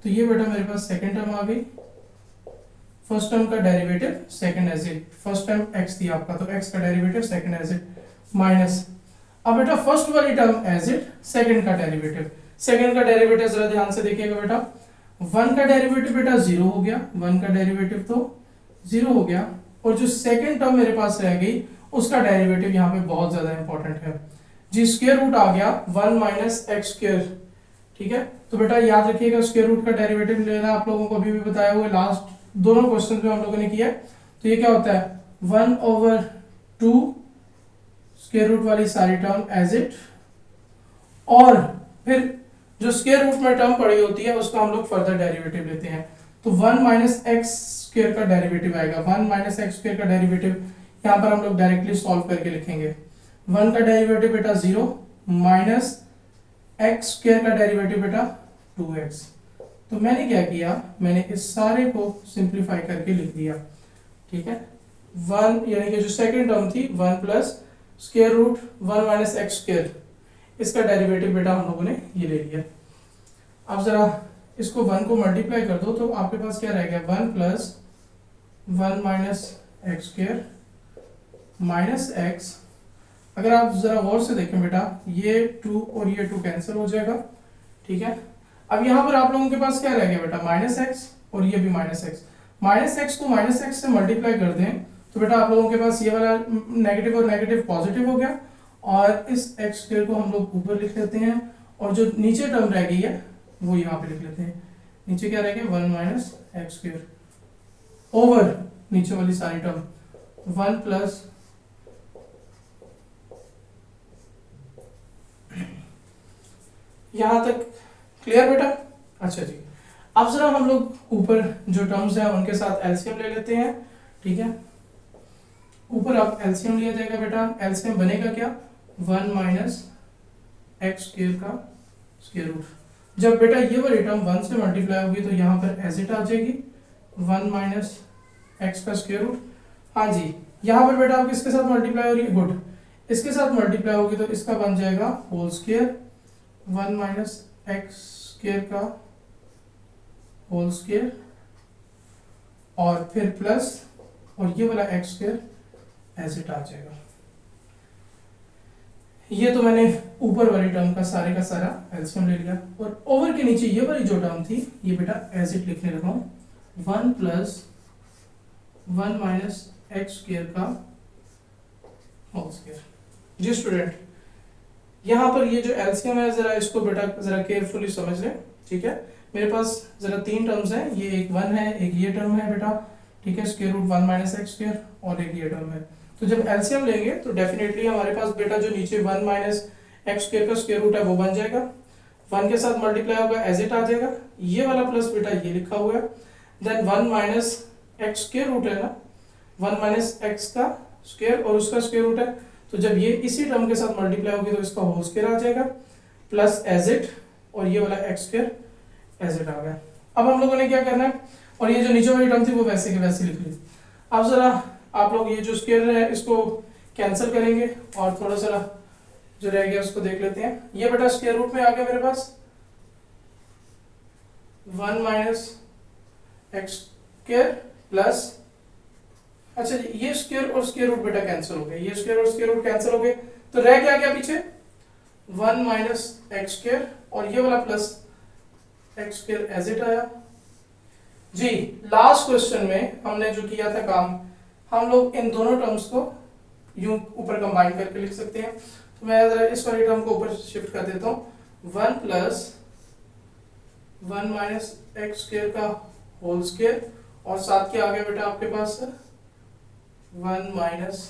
तो ये बेटा मेरे पास सेकंड टर्म आ गई, फर्स्ट टर्म का derivative second as it, first term x थी आपका तो x का derivative second as it minus, अब बेटा फर्स्ट वाली टर्म एज इट, सेकंड का डेरिवेटिव, सेकंड का डेरिवेटिव जरा ध्यान से देखिएगा बेटा, 1 का डेरिवेटिव बेटा 0 हो गया, 1 का डेरिवेटिव तो 0 हो गया, और जो सेकंड टर्म मेरे पास रह गई उसका डेरिवेटिव यहाँ पे बहुत ज्यादा इंपॉर्टेंट है जी, स्क्वायर रूट आ गया 1 माइनस एक्स स्क्वायर। ठीक है, तो बेटा याद रखिएगा स्क्वायर रूट का डेरिवेटिव लेना आप लोगों को अभी भी बताया हुआ है, लास्ट दोनों क्वेश्चन में हम लोगों ने किया। तो ये क्या होता है 1/2 स्क्वायर रूट वाली सारी टर्म एज इट, और फिर जो स्क्वायर रूट में टर्म पड़ी होती है उसका हम लोग फर्दर डेरिवेटिव लेते हैं। तो 1 माइनस एक्स स्क्वायर का डेरिवेटिव आएगा, 1 माइनस एक्स स्क्वायर का डेरिवेटिव यहाँ पर हम लोग डायरेक्टली सॉल्व करके लिखेंगे। 1 का डेरिवेटिव बेटा 0 माइनस एक्स स्क्वायर का डेरिवेटिव बेटा 2x। तो मैंने क्या किया, मैंने इस सारे को सिंप्लीफाई करके लिख दिया। ठीक है, 1 यानी कि जो सेकंड टर्म थी 1 plus square root 1 minus x square, इसका डेरिवेटिव बेटा हम लोगों ने ये ले लिया। अब जरा इसको 1 को मल्टीप्लाई कर दो तो आपके पास क्या रह गया 1 plus 1 minus x square minus x. अगर आप जरा गौर से देखें बेटा ये 2 और ये 2 कैंसिल हो जाएगा। ठीक है, अब यहाँ पर आप लोगों के पास क्या रह गया बेटा माइनस एक्स, और ये भी माइनस एक्स। माइनस एक्स को माइनस एक्स से मल्टीप्लाई कर दें तो बेटा आप लोगों के पास ये वाला नेगेटिव और नेगेटिव पॉजिटिव हो गया, और इस एक्स स्क्वायर को हम लोग ऊपर लिख लेते हैं, और जो नीचे टर्म रह गई है वो यहाँ पे लिख लेते हैं। नीचे क्या रह गया 1 माइनस एक्स स्क्वायर ओवर नीचे वाली सारी टर्म 1 प्लस यहां तक क्लियर बेटा। अच्छा जी, अब जरा हम लोग ऊपर जो टर्म्स हैं उनके साथ एलसीएम ले लेते हैं। ठीक है, ऊपर अब एलसीएम लिया जाएगा बेटा, एलसीएम बनेगा क्या 1 माइनस एक्स स्क्वायर का स्क्वायर रूट। जब बेटा ये वाली टर्म 1 से मल्टीप्लाई होगी तो यहाँ पर एज इट आ जाएगी 1 माइनस एक्स का स्क्वायर रूट। हाँ जी, यहाँ पर बेटा आप किसके साथ मल्टीप्लाई हो रही है, गुड, इसके साथ मल्टीप्लाई होगी तो इसका बन जाएगा whole square 1 minus x square का होल स्क्वायर, और फिर प्लस, और ये वाला एक्स स्क्वायर एज इट आ जाएगा। ये तो मैंने ऊपर वाली टर्म का सारा एलसीएम ले लिया, और ओवर के नीचे ये वाली जो टर्म थी ये बेटा एज इट लिखने लगा हूं 1 प्लस 1 माइनस एक्स स्क्वायर का होल स्क्वायर। जी स्टूडेंट, यहाँ पर ये जो एलसीएम है जरा इसको बेटा जरा केयरफुली समझ लें। ठीक है, मेरे पास जरा 3 टर्म्स हैं, ये एक 1 है, एक ये टर्म है बेटा। ठीक है, square root 1 minus x square, और एक ये टर्म है। तो जब एलसीएम लेंगे तो डेफिनेटली हमारे पास बेटा जो नीचे 1 माइनस एक्स स्क्वायर का स्क्वायर रूट है वो बन जाएगा, 1 के साथ मल्टीप्लाई होगा एज इट आ जाएगा, ये वाला प्लस बेटा ये लिखा हुआ है, then 1 minus x square root है ना, 1 माइनस एक्स का स्क्वायर और उसका स्क्वायर रूट है, तो जब ये इसी टर्म के साथ मल्टीप्लाई होगी तो इसका होल स्क्वायर आ जाएगा, प्लस एज इट, और ये वाला एक्स स्क्वायर एज इट आ गया। अब हम लोगों ने क्या करना है, और ये जो नीचे वाली टर्म थी वो वैसे की वैसे लिख ली। अब जरा आप लोग ये जो स्क्वायर है इसको कैंसिल करेंगे, और थोड़ा सा जो रह गया उसको देख लेते हैं। ये बेटा स्क्वायर रूट में आ गया मेरे पास 1 माइनस एक्स स्क्वायर प्लस, अच्छा जी ये स्क्वायर और स्क्वायर रूट बेटा कैंसिल हो गए, ये स्क्वायर और स्क्वायर रूट कैंसिल हो गए, तो रह क्या गया पीछे 1 माइनस एक्स स्क्वायर, और ये वाला plus x square as it आया। जी लास्ट क्वेश्चन में हमने जो किया था काम, हम लोग इन दोनों टर्म्स को यूं ऊपर कंबाइन करके लिख सकते हैं। तो मैं जरा इस वाली टर्म को ऊपर शिफ्ट कर देता हूँ, 1 प्लस 1 माइनस एक्स स्क्वायर का होल स्क्वायर, और साथ के आ गया बेटा आपके पास 1 माइनस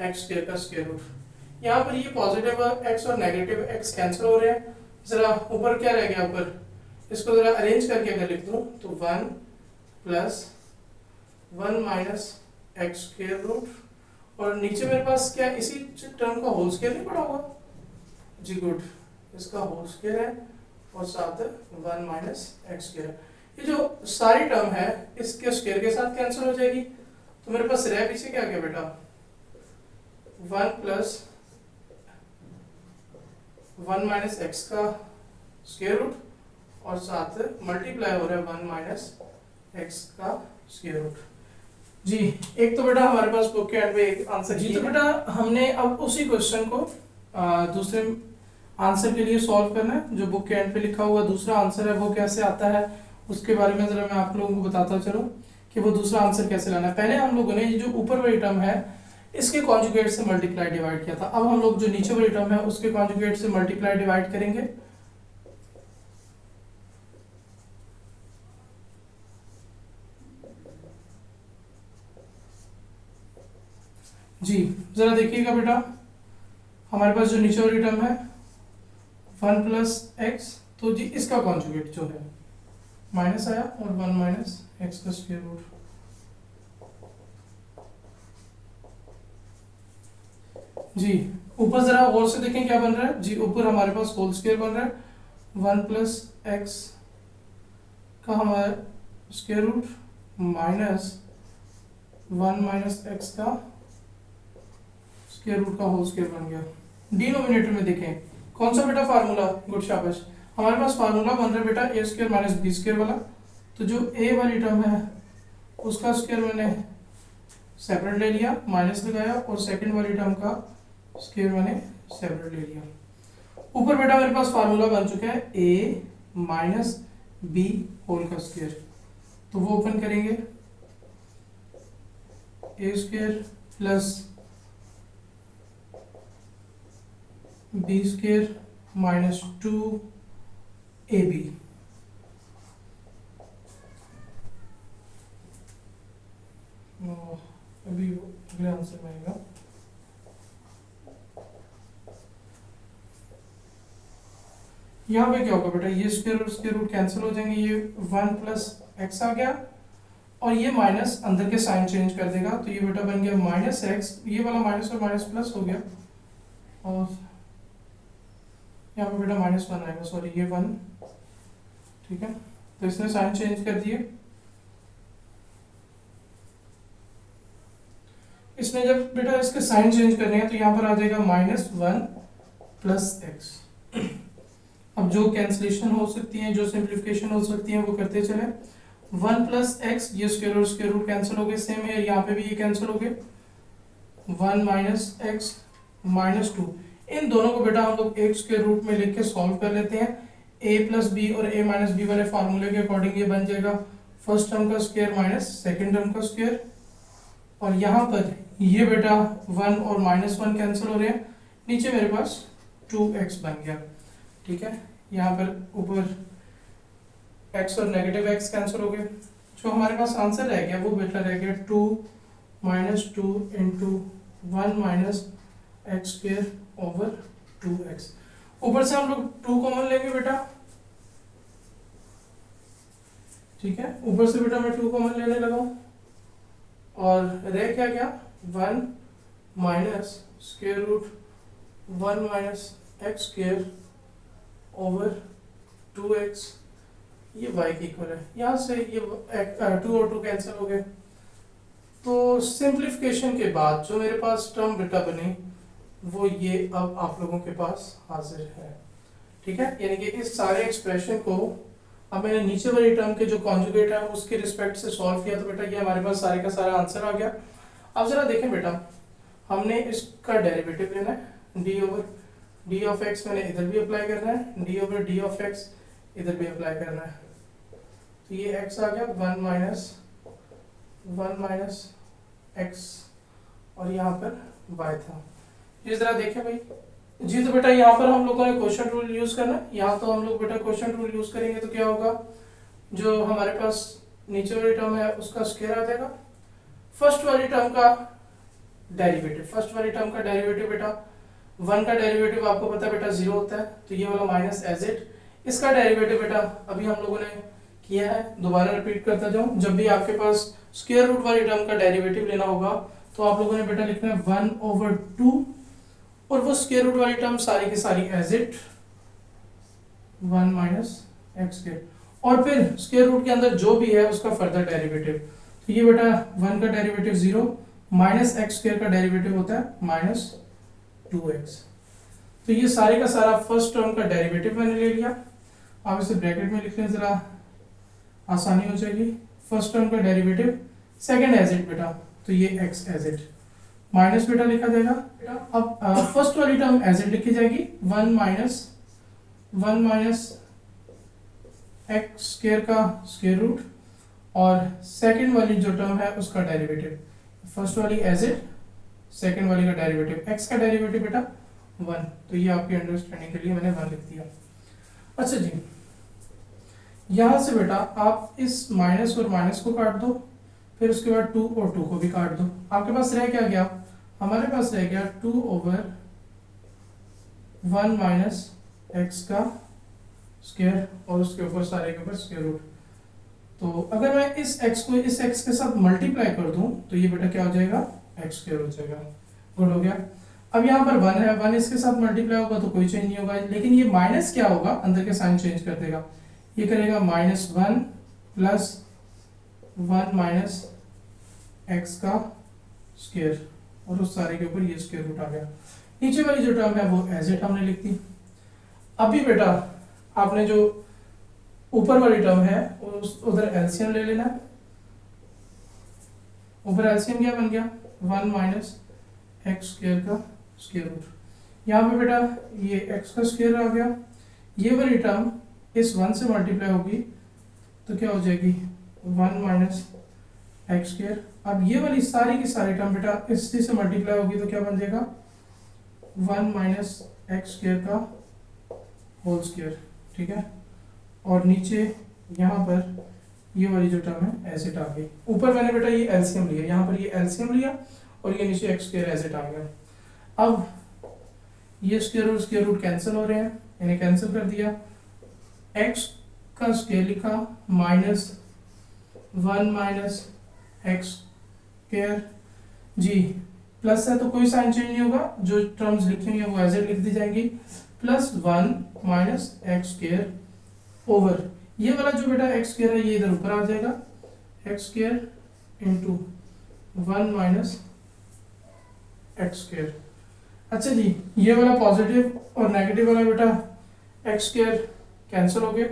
एक्स स्क्वायर का स्क्वायर रूट। यहाँ पर ये पॉजिटिव एक्स और नेगेटिव एक्स कैंसिल हो रहे हैं। जरा ऊपर क्या रह गया, ऊपर इसको जरा अरेंज करके अगर लिख दूं तो 1 plus 1 minus x square root, और नीचे मेरे पास क्या इसी टर्म का होल स्क्वायर नहीं पड़ा हुआ जी, गुड, इसका होल स्क्वायर है और साथ 1 माइनस एक्स स्क्वायर। ये जो सारी टर्म है इसके स्क्वायर के साथ कैंसिल हो जाएगी, तो मेरे पास रह पीछे क्या गया बेटा 1 प्लस 1 माइनस एक्स का स्क्वायर रूट, और साथ मल्टीप्लाई हो रहा है 1 माइनस एक्स का स्क्वायर रूट। जी एक तो बेटा हमारे पास बुक के एंड पे एक आंसर जी, तो बेटा हमने अब उसी क्वेश्चन को दूसरे आंसर के लिए सॉल्व करना है। जो बुक के एंड पे लिखा हुआ दूसरा आंसर है वो कैसे आता है उसके बारे में जरा मैं आप लोगों को बताता चलूं कि वो दूसरा आंसर कैसे लाना है। पहले हम लोगों ने ये जो ऊपर वाली टर्म है इसके कॉन्जुगेट से मल्टीप्लाई डिवाइड किया था, अब हम लोग जो नीचे वाली टर्म है उसके कॉन्जुगेट से मल्टीप्लाई डिवाइड करेंगे। जी जरा देखिएगा बेटा, हमारे पास जो नीचे वाली टर्म है 1 प्लस एक्स, तो जी इसका कॉन्जुगेट जो है माइनस आया और 1 माइनस एक्स का स्क्वायर रूट। जी ऊपर जरा गौर से देखें क्या बन रहा है। जी ऊपर हमारे पास होल स्क्वायर बन रहा है, 1 प्लस एक्स का हमारा square root minus 1 minus x का स्क्वायर रूट का होल स्क्वायर बन गया। डिनोमिनेटर में देखें कौन सा बेटा फार्मूला, गुड शाबाश, हमारे पास फार्मूला बन रहा है बेटा ए स्क्वायर माइनस बी स्क्वायर वाला। तो जो ए वाली टर्म है उसका स्क्वायर मैंने सेपरेट ले लिया, माइनस लगाया, और सेकंड वाली टर्म का स्क्वायर मैंने सेपरेट ले लिया। ऊपर बेटा मेरे पास फार्मूला बन चुका है ए माइनस बी होल का स्क्वायर, तो वो ओपन करेंगे, a square plus b square minus 2ab। अभी अगले आंसर में आएगा। यहाँ पे क्या होगा बेटा, ये स्क्वायर और स्क्वायर रूट कैंसिल हो जाएंगे, ये 1 प्लस एक्स आ गया और ये माइनस अंदर के साइन चेंज कर देगा, तो ये बेटा बन गया माइनस एक्स, ये वाला माइनस और माइनस प्लस हो गया, और यहाँ पे बेटा -1 आएगा, सॉरी ये 1, ठीक है। तो इसने साइन चेंज कर दिए, इसने जब बेटा इसके साइन चेंज करने हैं तो यहाँ पर आ जाएगा -1 प्लस एक्स। अब जो कैंसिलेशन हो सकती है, जो सिंप्लीफिकेशन हो सकती है, वो करते चले। 1 प्लस एक्स, ये स्क्वायर और स्क्वायर रूट कैंसिल हो गए, सेम है यहाँ पे भी ये कैंसिल हो गए, 1 माइनस एक्स माइनस 2, इन दोनों को बेटा हम लोग एक स्क्वायर रूट में लिख के सॉल्व कर लेते हैं। a प्लस बी और a माइनस बी वाले फार्मूले के अकॉर्डिंग ये बन जाएगा फर्स्ट टर्म का स्क्वायर माइनस सेकंड टर्म का स्क्वायर, और यहाँ पर ये बेटा 1 और -1 कैंसिल हो रहे हैं, नीचे मेरे पास 2x बन गया, ठीक है। यहाँ पर ऊपर x और नेगेटिव x कैंसिल हो गए, जो हमारे पास आंसर रह गया वो बेटा रह गया 2 minus 2 into 1 minus x square over 2x। ऊपर से हम लोग 2 कॉमन लेंगे बेटा, ठीक है, ऊपर से बेटा मैं 2 कॉमन लेने लगा हूं, और रह क्या गया 1 minus square root 1 minus x square over 2x, ये y के इक्वल है। यहाँ से ये 2 और 2 कैंसिल हो गए, तो सिंप्लीफिकेशन के बाद जो मेरे पास टर्म बेटा बनी वो ये अब आप लोगों के पास हाजिर है, ठीक है। यानी कि इस सारे एक्सप्रेशन को अब मैंने नीचे वाली टर्म के जो कॉन्जुगेट है उसके रिस्पेक्ट से सॉल्व किया, तो बेटा ये हमारे पास सारे का सारा आंसर आ गया। अब जरा देखें बेटा, हमने इसका डेरिवेटिव लेना है, D over D of x मैंने इधर भी अप्लाई करना है, D over D of x इधर भी अप्लाई करना है, तो ये x आ गया 1 माइनस एक्स, और यहाँ पर y था। इस तरह देखें भाई जी, तो बेटा यहाँ पर हम लोगों ने क्वोशंट रूल यूज करना है, यहाँ तो हम लोग बेटा क्वोशंट रूल यूज करेंगे, तो क्या होगा, जो हमारे पास नीचे वाली टर्म है उसका स्क्वायर आ जाएगा, फर्स्ट वाली टर्म का डेरिवेटिव बेटा 1 का डेरिवेटिव आपको पता है बेटा 0 होता है, तो ये वाला माइनस एज इट, इसका डेरिवेटिव बेटा अभी हम लोगों ने किया है, दोबारा रिपीट करता जाऊं, जब भी आपके पास स्क्वायर रूट वाली टर्म का डेरिवेटिव लेना होगा तो आप लोगों ने बेटा लिखना है 1/2, और वो स्क्वायर रूट वाली टर्म सारी की सारी as it 1 minus x square, और फिर स्क्वायर रूट के अंदर जो भी है उसका फर्दर डेरिवेटिव, तो ये बेटा 1 का डेरिवेटिव 0, माइनस एक्स स्क्वायर का डेरिवेटिव होता है -2x, तो ये सारे का सारा फर्स्ट टर्म का डेरिवेटिव मैंने ले लिया। आप इसे ब्रैकेट में लिख लें, जरा आसानी हो जाएगी। फर्स्ट टर्म का डेरिवेटिव सेकंड एज इट बेटा, तो ये x एज इट माइनस बेटा लिखा जाएगा। अब फर्स्ट वाली टर्म एज इट लिखी जाएगी 1 माइनस एक्स स्क्वायर का स्क्वायर रूट, और सेकंड वाली जो टर्म है उसका डेरिवेटिव, फर्स्ट वाली एज इट, सेकंड वाली का डेरिवेटिव, x का डेरिवेटिव बेटा 1। तो ये आपकी अंडरस्टैंडिंग के लिए मैंने 1 लिख दिया। अच्छा जी, यहां से बेटा आप इस माइनस और माइनस को काट दो, फिर उसके बाद 2 और 2 को भी काट दो। आपके पास रह क्या गया, हमारे पास रह गया 2/1 माइनस एक्स का स्क्वायर और उसके ऊपर सारे के ऊपर स्क्वायर रूट। तो अगर मैं इस x को इस x के साथ मल्टीप्लाई कर दूं तो ये बेटा क्या हो जाएगा, एक्स स्क्वायर हो जाएगा। गुड हो गया। अब यहाँ पर 1 है, 1 इसके साथ मल्टीप्लाई होगा तो कोई चेंज नहीं होगा, लेकिन ये माइनस क्या होगा, अंदर के साइन चेंज कर देगा, ये करेगा -1 प्लस 1 माइनस एक्स का स्क्वायर और उस सारे के ऊपर ये स्क्वायर रूट आ गया। नीचे वाली जो टर्म है वो एज इट हमने लिख दी। अभी बेटा आपने जो ऊपर वाली टर्म है उधर एलसीएम ले लेना। ऊपर एलसीएम क्या बन गया, 1 माइनस एक्स स्क्वायर का स्क्वायर रूट। यहाँ पे बेटा ये एक्स का स्क्वायर आ गया, ये वाली टर्म इस 1 से मल्टीप्लाई होगी तो क्या हो जाएगी 1 माइनस एक्स स्क्वायर। अब ये वाली सारी की सारी टर्म बेटा इसी से मल्टीप्लाई होगी तो क्या बन जाएगा 1 माइनस एक्स स्क्वायर का होल स्क्वायर। ठीक है, और नीचे यहाँ पर ये वाली जो टर्म है एज इट आ गई। ऊपर मैंने बेटा ये एलसीएम लिया, यहाँ पर ये एलसीएम लिया और ये नीचे एक्स स्क्वायर एज इट आ गया। अब ये स्क्वायर रूट कैंसिल हो रहे हैं, इन्हें कैंसिल कर दिया, एक्स का स्क्वायर लिखा माइनस 1 माइनस एक्स स्क्वायर जी, प्लस है तो कोई साइन चेंज नहीं होगा, जो टर्म्स लिखी हुई है वो एज इट लिख दी जाएंगी, plus 1 minus x square over ये वाला जो बेटा एक्स स्क्वायर है ये इधर ऊपर आ जाएगा, x square into 1 minus x square. अच्छा जी, ये वाला पॉजिटिव और नेगेटिव वाला बेटा एक्स स्क्वायर कैंसिल हो गए।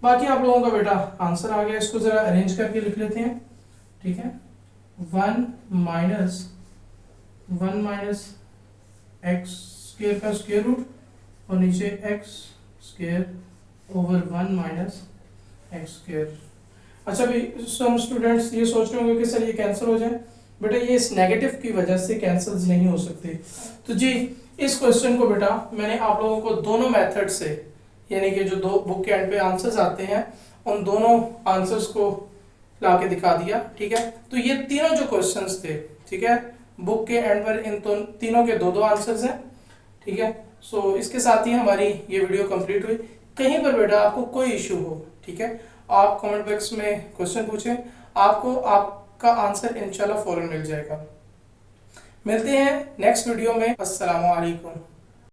बाकी आप लोगों का बेटा आंसर आ गया, इसको जरा अरेंज करके लिख लेते हैं। ठीक है, 1 माइनस एक्स स्क्वायर का स्क्वायर रूट और नीचे x square over 1 minus x square. अच्छा भाई, सम स्टूडेंट्स ये सोच रहे होंगे कि सर ये कैंसिल हो जाए, बेटा ये इस नेगेटिव की वजह से कैंसिल नहीं हो सकते। तो जी इस क्वेश्चन को बेटा मैंने आप लोगों को दोनों मेथड से, यानी कि जो दो बुक के एंड पे आंसर्स आते हैं उन दोनों आंसर्स को ला के दिखा दिया। ठीक है, तो ये तीनों जो क्वेश्चंस थे, ठीक है, बुक के एंड पर इन तीनों के दो आंसर्स हैं। ठीक है, सो इसके साथ ही हमारी ये वीडियो कंप्लीट हुई। कहीं पर बेटा आपको कोई इशू हो, ठीक है, आप कमेंट बॉक्स में क्वेश्चन पूछें, आपको आपका आंसर इंशाल्लाह फौरन मिल जाएगा। मिलते हैं नेक्स्ट वीडियो में। अस्सलाम वालेकुम।